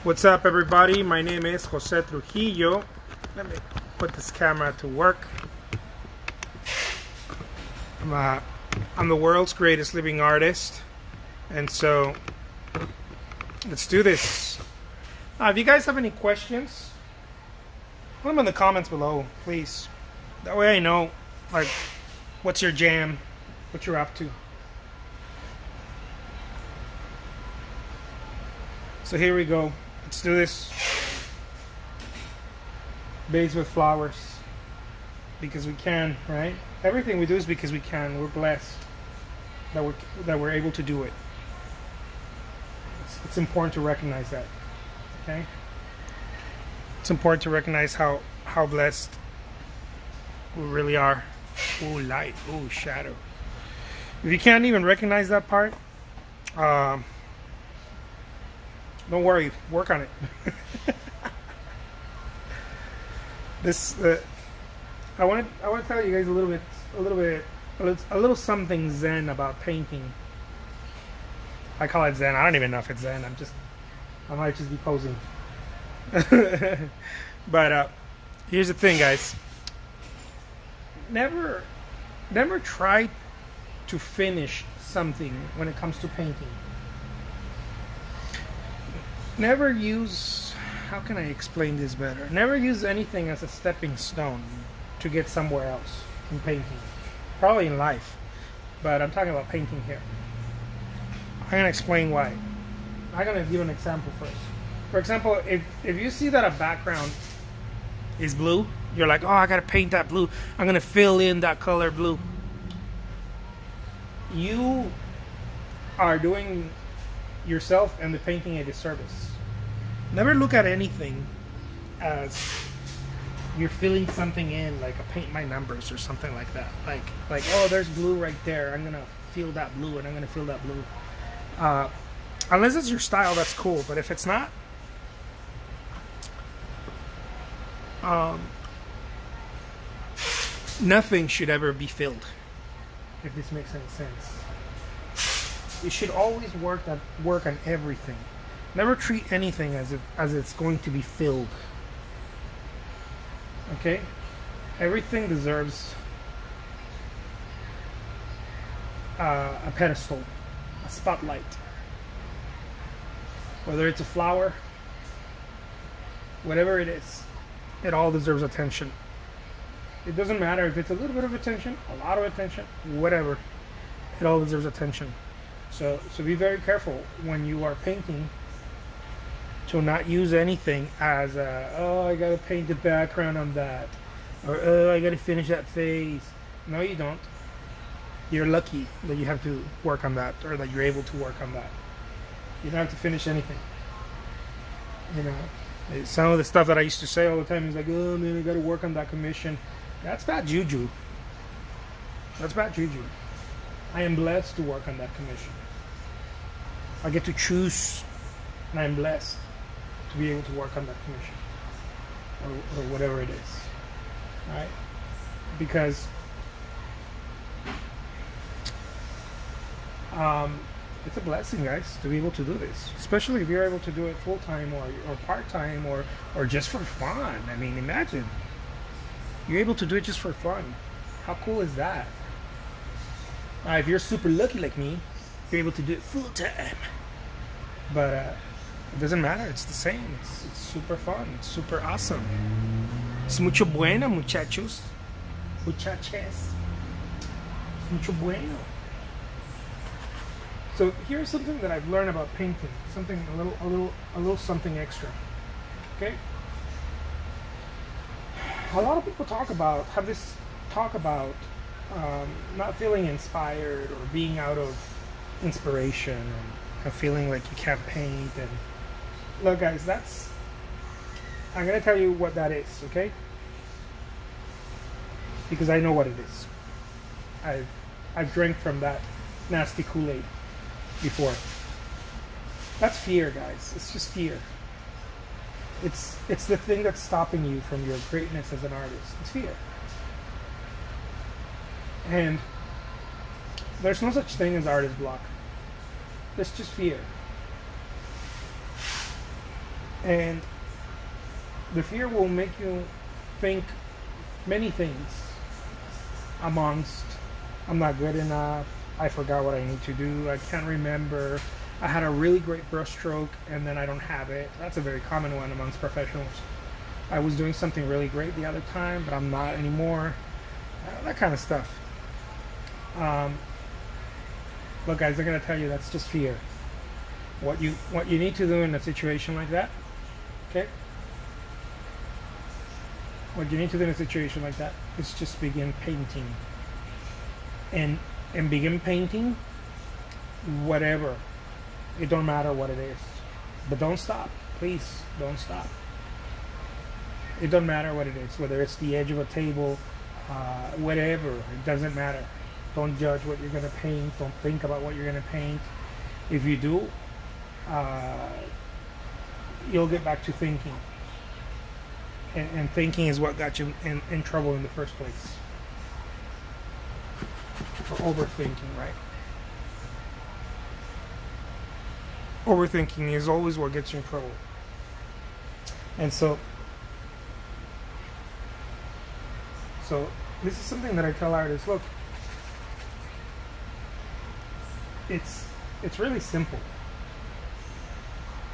What's up, everybody? My name is Jose Trujillo. Let me put this camera to work. I'm the world's greatest living artist, and so let's do this. If you guys have any questions, put them in the comments below, please. That way I know, like, what's your jam, what you're up to. So here we go. Let's do this. Base with flowers. Because we can, right? Everything we do is because we can. We're blessed that we're able to do it. It's important to recognize that. Okay? It's important to recognize how blessed we really are. Oh, light. Oh, shadow. If you can't even recognize that part, don't worry, work on it. I want to tell you guys a little something Zen about painting. I call it Zen. I don't even know if it's Zen. I might just be posing. But here's the thing, guys. Never try to finish something when it comes to painting. Never use, how can I explain this better? Never use anything as a stepping stone to get somewhere else in painting. Probably in life, but I'm talking about painting here. I'm going to explain why. I'm going to give an example first. For example, if you see that a background is blue, you're like, oh, I got to paint that blue. I'm going to fill in that color blue. You are doing yourself and the painting a disservice. Never look at anything as you're filling something in, like a paint my numbers or something like that. Like oh, there's blue right there. I'm gonna fill that blue, and I'm gonna fill that blue. Unless it's your style, that's cool. But if it's not, nothing should ever be filled. If this makes any sense. You should always work on everything. Never treat anything as it's going to be filled. Okay? Everything deserves a pedestal, a spotlight. Whether it's a flower, whatever it is, it all deserves attention. It doesn't matter if it's a little bit of attention, a lot of attention, whatever. It all deserves attention. So be very careful when you are painting to not use anything as oh, I gotta paint the background on that, or oh, I gotta finish that face. No, you don't. You're lucky that you have to work on that, or that you're able to work on that. You don't have to finish anything. You know, some of the stuff that I used to say all the time is like, oh man, I gotta work on that commission. That's bad juju. That's bad juju. I am blessed to work on that commission. I get to choose, and I'm blessed to be able to work on that commission, or whatever it is. All right? Because it's a blessing, guys, to be able to do this, especially if you're able to do it full-time or part-time or just for fun. I mean, imagine you're able to do it just for fun. How cool is that? If you're super lucky like me, you're able to do it full-time. But it doesn't matter. It's the same. It's super fun. It's super awesome. Es mucho bueno, muchachos. Muchaches. Es mucho bueno. So here's something that I've learned about painting. Something a little something extra. Okay. A lot of people have this talk about not feeling inspired or being out of inspiration and feeling like you can't paint. And look, guys, I'm gonna tell you what that is, okay? Because I know what it is. I've drank from that nasty Kool-Aid before. That's fear, guys. It's just fear. It's the thing that's stopping you from your greatness as an artist. It's fear. And there's no such thing as artist block. There's just fear. And the fear will make you think many things amongst, I'm not good enough, I forgot what I need to do, I can't remember, I had a really great brushstroke and then I don't have it. That's a very common one amongst professionals. I was doing something really great the other time, but I'm not anymore. That kind of stuff. Look, guys, I'm gonna tell you that's just fear. What you need to do in a situation like that, okay? What you need to do in a situation like that is just begin painting, and begin painting whatever. It don't matter what it is, but don't stop. Please don't stop. It don't matter what it is, whether it's the edge of a table, whatever. It doesn't matter. Don't judge what you're gonna paint. Don't think about what you're gonna paint. If you do, you'll get back to thinking. And thinking is what got you in trouble in the first place. Or overthinking, right? Overthinking is always what gets you in trouble. And so this is something that I tell artists, look, it's really simple.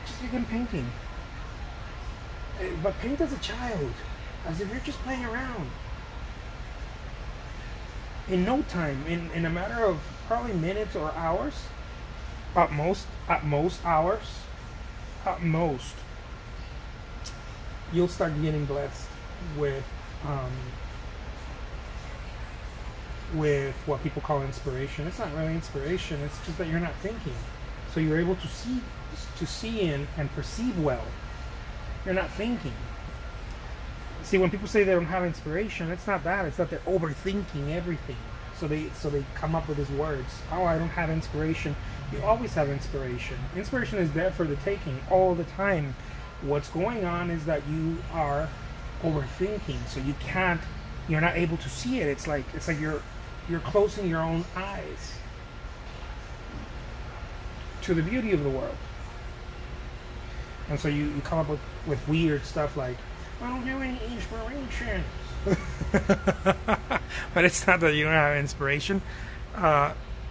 Just begin painting. But paint as a child, as if you're just playing around. In no time, in a matter of probably minutes or hours, at most hours, at most, you'll start getting blessed with what people call inspiration. It's not really inspiration, it's just that you're not thinking. So you're able to see and perceive well. You're not thinking. See, when people say they don't have inspiration, it's not that. It's that they're overthinking everything. So they come up with these words. Oh, I don't have inspiration. You always have inspiration. Inspiration is there for the taking all the time. What's going on is that you are overthinking. So you're not able to see it. It's like you're closing your own eyes to the beauty of the world. And so you come up with weird stuff like, I don't have any inspiration. But it's not that you don't have inspiration.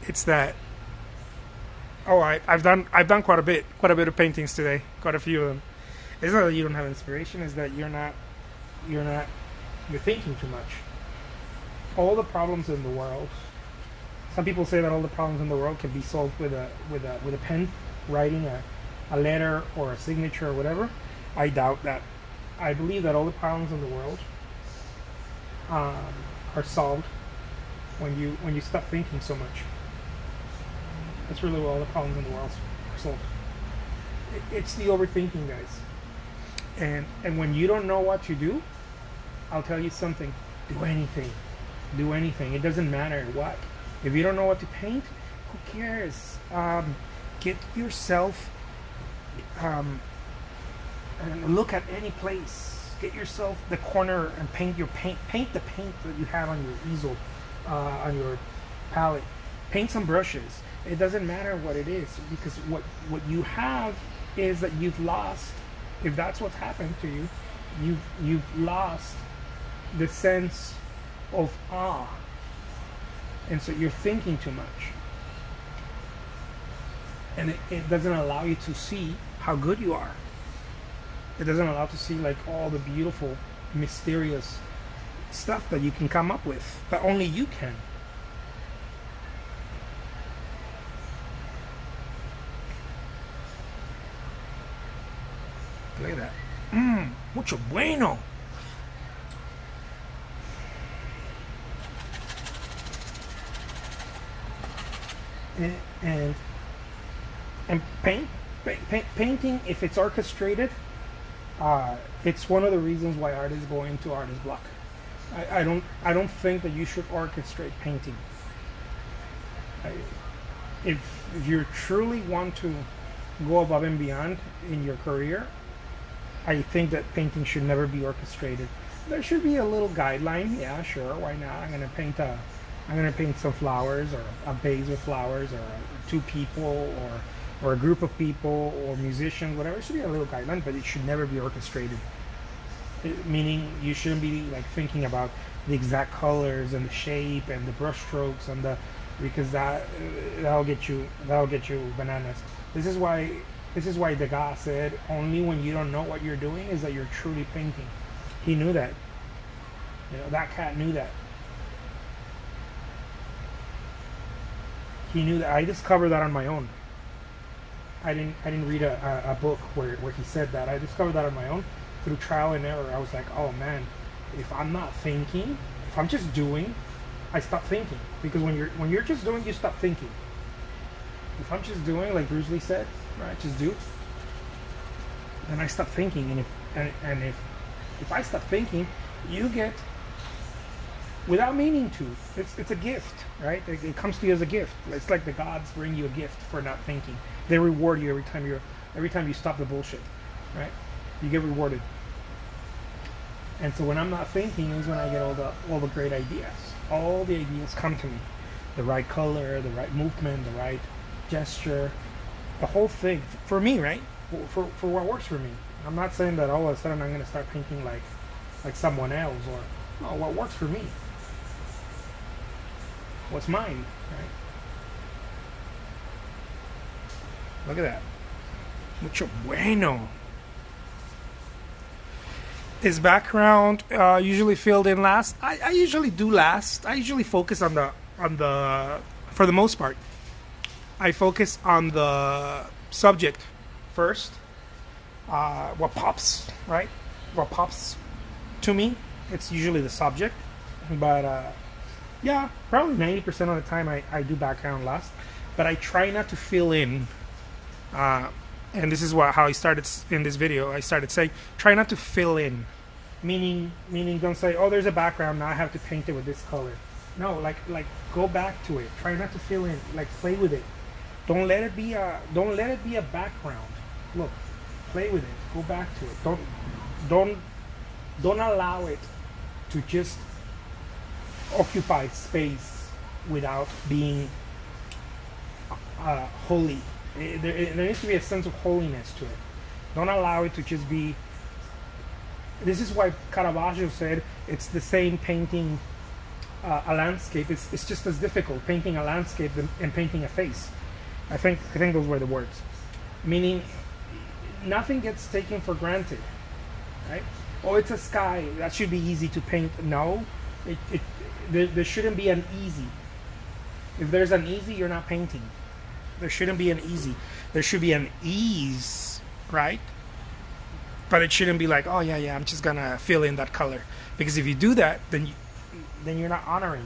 It's that, I've done quite a bit of paintings today, quite a few of them. It's not that you don't have inspiration, it's that you're thinking too much. All the problems in the world, some people say that all the problems in the world can be solved with a pen, writing a letter or a signature or whatever. I doubt that. I believe that all the problems in the world are solved when you stop thinking so much. That's really what all the problems in the world are solved. It's the overthinking, guys. And when you don't know what to do, I'll tell you something. Do anything. Do anything. It doesn't matter what. If you don't know what to paint, who cares? Get yourself and look at any place. Get yourself the corner and paint the paint that you have on your easel, on your palette. Paint some brushes. It doesn't matter what it is, because what you have is that you've lost. If that's what's happened to you, you've lost the sense of awe, and so you're thinking too much, and it doesn't allow you to see how good you are. It doesn't allow to see like all the beautiful, mysterious stuff that you can come up with, that only you can. Look at that. Mucho bueno. And painting, if it's orchestrated, it's one of the reasons why artists go into artist block. I don't think that you should orchestrate painting. If you truly want to go above and beyond in your career, I think that painting should never be orchestrated. There should be a little guideline. Yeah, sure, why not? I'm gonna paint some flowers, or a vase with flowers, or two people, or a group of people or musicians, whatever. It should be a little guideline, but it should never be orchestrated. Meaning you shouldn't be like thinking about the exact colors and the shape and the brush strokes and the, because that'll get you bananas. This is why Degas said only when you don't know what you're doing is that you're truly painting. He knew that. You know, that cat knew that. He knew that. I discovered that on my own. I didn't read a book where he said that. I discovered that on my own through trial and error. I was like, oh man, if I'm not thinking, if I'm just doing, I stop thinking. Because when you're just doing, you stop thinking. If I'm just doing, like Bruce Lee said, right, just do, then I stop thinking. And if I stop thinking, you get, without meaning to, it's a gift, right? It comes to you as a gift. It's like the gods bring you a gift for not thinking. They reward you every time you stop the bullshit, right? You get rewarded. And so when I'm not thinking is when I get all the great ideas. All the ideas come to me. The right color, the right movement, the right gesture, the whole thing. For me, right? For what works for me. I'm not saying that all of a sudden I'm going to start painting like someone else, or no, what works for me. What's mine, right? Look at that. Mucho bueno. His background usually filled in last. I usually do last. I usually focus on the for the most part. I focus on the subject first. What pops, right? What pops to me, it's usually the subject. But yeah, probably 90% of the time I do background last. But I try not to fill in. And this is how I started in this video. I started saying, try not to fill in. Meaning don't say, oh, there's a background, now I have to paint it with this color. No, like go back to it. Try not to fill in. Like play with it. Don't let it be a background. Look, play with it. Go back to it. Don't allow it to just occupy space without being holy. There needs to be a sense of holiness to it. Don't allow it to just be. This is why Caravaggio said it's the same painting a landscape. It's just as difficult painting a landscape and painting a face. I think those were the words. Meaning, nothing gets taken for granted, right? Oh, it's a sky, that should be easy to paint. No, there shouldn't be an easy. If there's an easy, you're not painting. There shouldn't be an easy. There should be an ease, right? But it shouldn't be like, oh yeah, I'm just gonna fill in that color. Because if you do that, then you're not honoring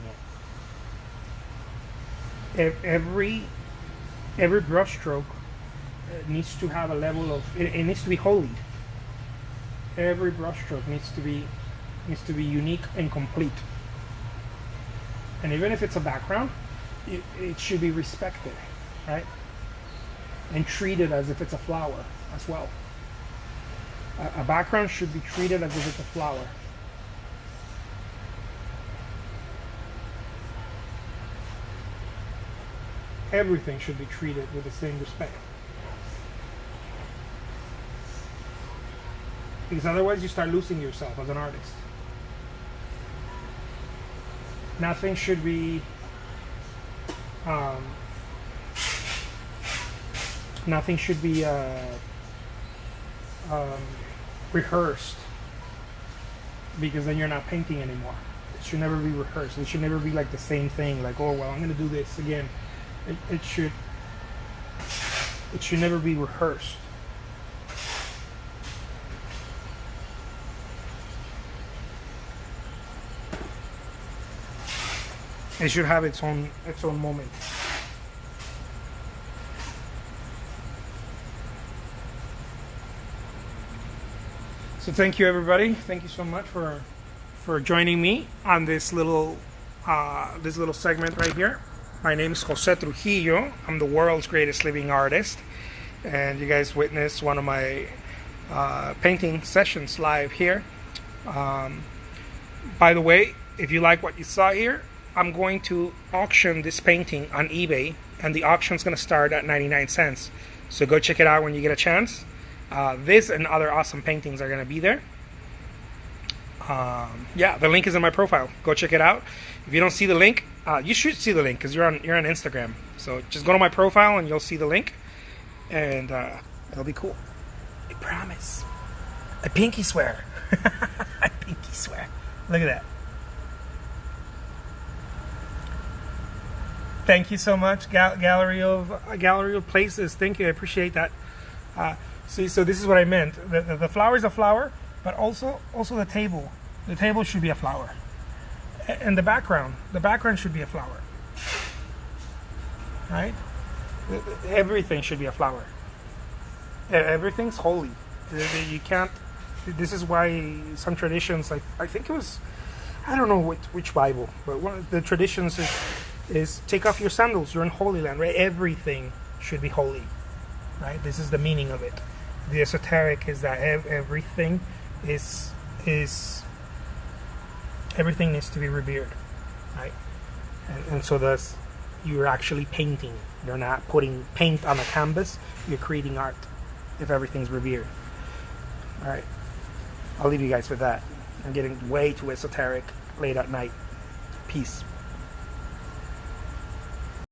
it. Every brush stroke needs to have a level of. It needs to be holy. Every brush stroke needs to be unique and complete. And even if it's a background, it should be respected, right? And treated as if it's a flower as well. A background should be treated as if it's a flower. Everything should be treated with the same respect. Because otherwise you start losing yourself as an artist. Nothing should be rehearsed, because then you're not painting anymore. It should never be rehearsed. It should never be like the same thing, like, oh well, I'm gonna do this again. It should never be rehearsed. It should have its own moment. So thank you, everybody. Thank you so much for joining me on this little segment right here. My name is Jose Trujillo. I'm the world's greatest living artist, and you guys witnessed one of my painting sessions live here. By the way, if you like what you saw here, I'm going to auction this painting on eBay, and the auction is going to start at 99 cents. So go check it out when you get a chance. This and other awesome paintings are going to be there. Yeah, the link is in my profile. Go check it out. If you don't see the link, you should see the link because you're on Instagram. So just go to my profile and you'll see the link, and it'll be cool. I promise. I pinky swear. I pinky swear. Look at that. Thank you so much, Gallery of Places. Thank you. I appreciate that. See, so this is what I meant. The flower is a flower, but also the table. The table should be a flower, and the background should be a flower. Right? Everything should be a flower. Everything's holy. You can't. This is why some traditions, like I think it was, I don't know which Bible, but one of the traditions is take off your sandals. You're in Holy Land, right? Everything should be holy, right? This is the meaning of it. The esoteric is that everything is everything needs to be revered, right? And so thus you're actually painting. You're not putting paint on a canvas. You're creating art if everything's revered. All right, I'll leave you guys with that. I'm getting way too esoteric late at night. Peace.